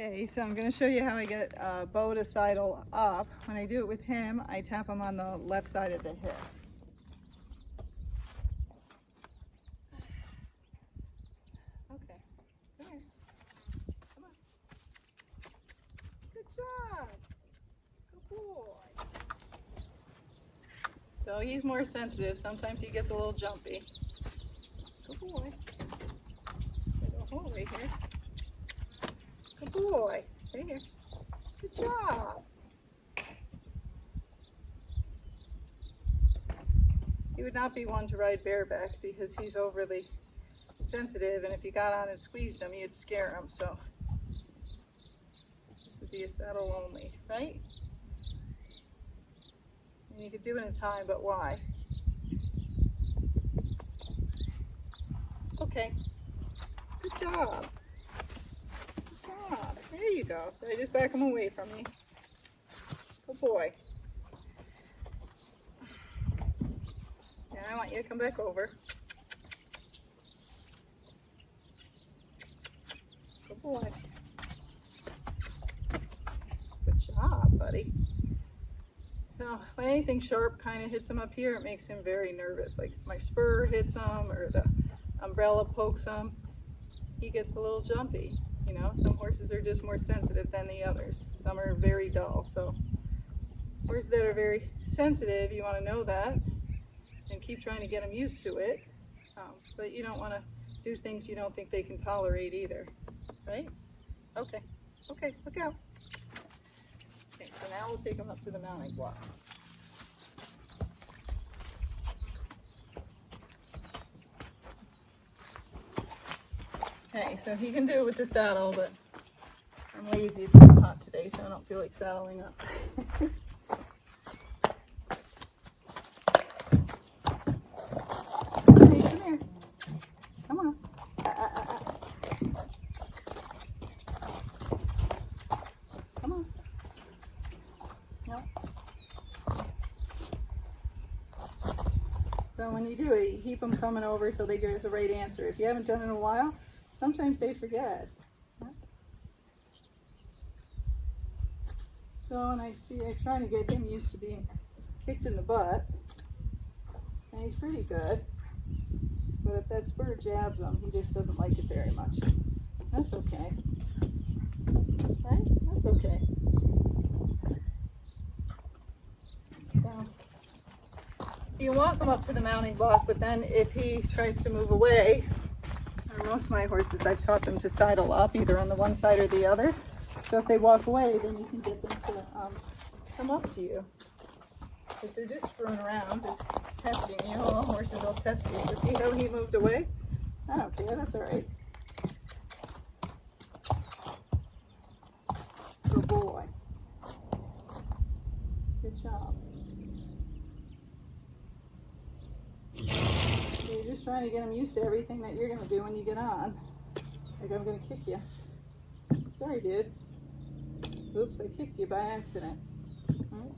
Okay, so I'm going to show you how I get Bo to sidle up. When I do it with him, I tap him on the left side of the hip. Okay, come here. Come on. Good job. Good boy. So he's more sensitive. Sometimes he gets a little jumpy. Good boy. There's a hole right here. Good boy. Stay here. Good job. He would not be one to ride bareback because he's overly sensitive, and if you got on and squeezed him, you'd scare him. So this would be a saddle only, right? And you could do it in time, but why? Okay. Good job. There you go. So I just back him away from me. Good boy. And I want you to come back over. Good boy. Good job, buddy. So when anything sharp kind of hits him up here, it makes him very nervous. Like if my spur hits him or the umbrella pokes him, he gets a little jumpy. You know, some horses are just more sensitive than the others. Some are very dull. So horses that are very sensitive, you want to know that and keep trying to get them used to it. But you don't want to do things you don't think they can tolerate either, right? Okay, okay, look out. Okay, so now we'll take them up to the mounting block. Okay, so he can do it with the saddle, but I'm lazy. It's too hot today, so I don't feel like saddling up. Hey, come here. Come on. Come on. No. So when you do it, you keep them coming over till they get the right answer. If you haven't done it in a while, sometimes they forget. So, and I'm trying to get him used to being kicked in the butt. And he's pretty good. But if that spur jabs him, he just doesn't like it very much. That's okay. Right? That's okay. So, you walk him up to the mounting block, but then if he tries to move away, most of my horses, I've taught them to sidle up either on the one side or the other. So if they walk away, then you can get them to come up to you. If they're just screwing around, just testing you, all horses will test you. So see how he moved away? I don't care, that's all right. Good boy. Good job. You're just trying to get them used to everything that you're going to do when you get on. Like I'm going to kick you. Sorry, dude. Oops, I kicked you by accident. Right?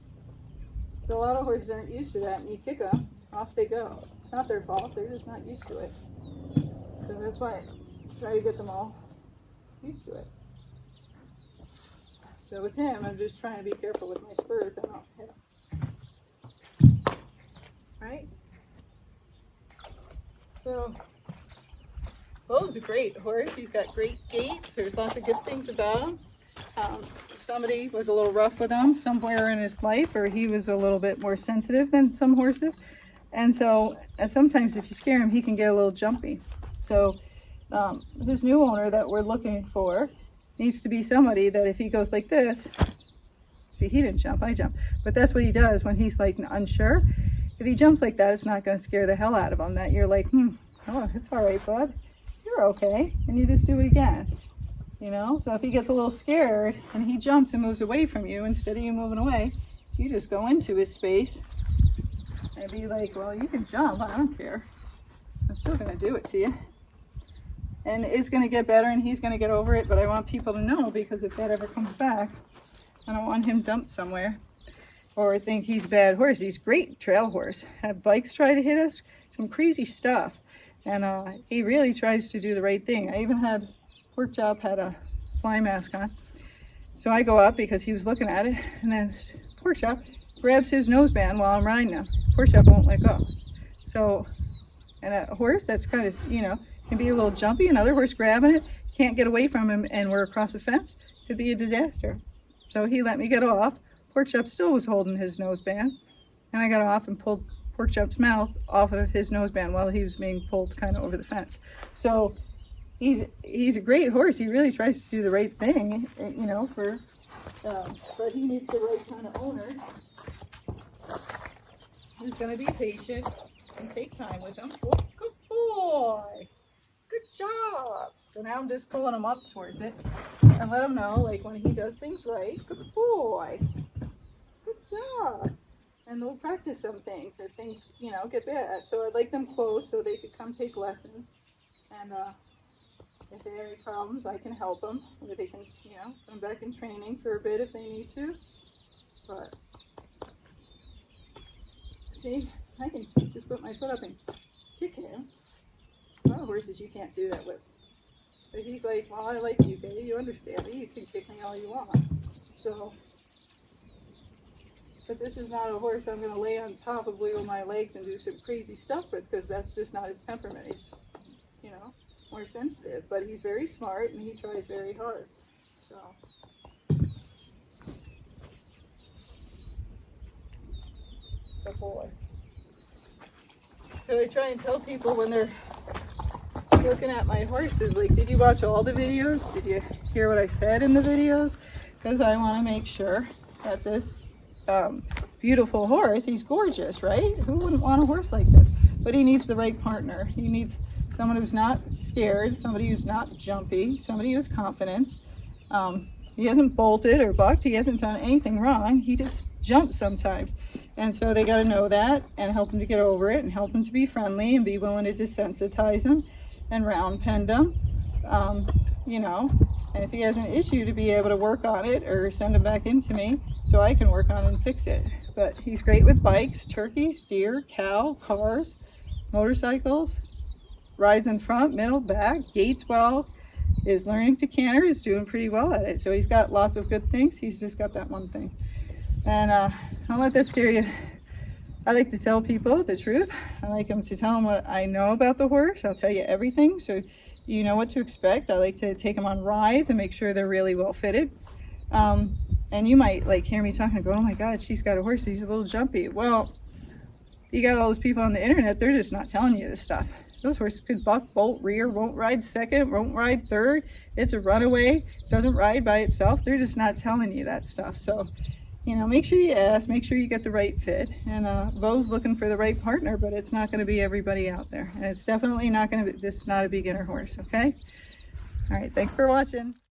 So a lot of horses aren't used to that, and you kick them, off they go. It's not their fault, they're just not used to it. So that's why I try to get them all used to it. So with him, I'm just trying to be careful with my spurs and I'll hit him. Right? So, Bo's a great horse. He's got great gaits. There's lots of good things about him. Somebody was a little rough with him somewhere in his life, or he was a little bit more sensitive than some horses. And so, and sometimes if you scare him, he can get a little jumpy. So, this new owner that we're looking for needs to be somebody that if he goes like this, see, he didn't jump, I jumped. But that's what he does when he's like unsure. If he jumps like that, it's not going to scare the hell out of him. That you're like, oh, it's all right, bud. You're okay. And you just do it again. You know? So if he gets a little scared and he jumps and moves away from you, instead of you moving away, you just go into his space and be like, well, you can jump. I don't care. I'm still going to do it to you. And it's going to get better and he's going to get over it. But I want people to know, because if that ever comes back, I don't want him dumped somewhere. Or think he's a bad horse. He's a great trail horse. Have bikes try to hit us, some crazy stuff. And he really tries to do the right thing. I even had, Pork Chop had a fly mask on. So I go up because he was looking at it, and then this pork chop grabs his noseband while I'm riding him. Pork chop won't let go. So, and a horse that's kind of, you know, can be a little jumpy, another horse grabbing it, can't get away from him, and we're across the fence, could be a disaster. So he let me get off. Pork chop still was holding his noseband, and I got off and pulled Pork chop's mouth off of his noseband while he was being pulled kind of over the fence. So he's a great horse. He really tries to do the right thing, you know, but he needs the right kind of owner who's going to be patient and take time with him. Oh, good boy. Good job. So now I'm just pulling him up towards it and let him know, like, when he does things right. Good boy. Good job. And they'll practice some things if things, you know, get bad. So I'd like them close so they could come take lessons. And if they have any problems, I can help them. Or they can, you know, come back in training for a bit if they need to. But, see, I can just put my foot up and kick him. A lot of horses you can't do that with. But he's like, well, I like you, Gaye. You understand me. You can kick me all you want. So, but this is not a horse I'm going to lay on top of wiggle my legs and do some crazy stuff with, because that's just not his temperament. He's, you know, more sensitive, but he's very smart and he tries very hard. So, good boy. So I try and tell people when they're looking at my horses, like, did you watch all the videos? Did you hear what I said in the videos? Because I want to make sure that this beautiful horse, he's gorgeous, right? Who wouldn't want a horse like this? But he needs the right partner. He needs someone who's not scared, somebody who's not jumpy, somebody who's confident. He hasn't bolted or bucked. He hasn't done anything wrong. He just jumps sometimes. And so they got to know that and help him to get over it and help him to be friendly and be willing to desensitize him and round pen him, you know. And if he has an issue, to be able to work on it or send him back into me so I can work on it and fix it. But he's great with bikes, turkeys, deer, cow, cars, motorcycles, rides in front, middle, back, gates well, is learning to canter, is doing pretty well at it. So he's got lots of good things. He's just got that one thing. And don't let that scare you. I like to tell people the truth. I like them to tell them what I know about the horse. I'll tell you everything so you know what to expect. I like to take them on rides and make sure they're really well fitted. And you might like hear me talking and go, oh my God, she's got a horse, he's a little jumpy. Well, you got all those people on the internet, they're just not telling you this stuff. Those horses could buck, bolt, rear, won't ride second, won't ride third. It's a runaway, doesn't ride by itself. They're just not telling you that stuff. So, you know, make sure you ask, make sure you get the right fit. And Bo's looking for the right partner, but it's not going to be everybody out there. And it's definitely not going to be, this is not a beginner horse, okay? All right, thanks for watching.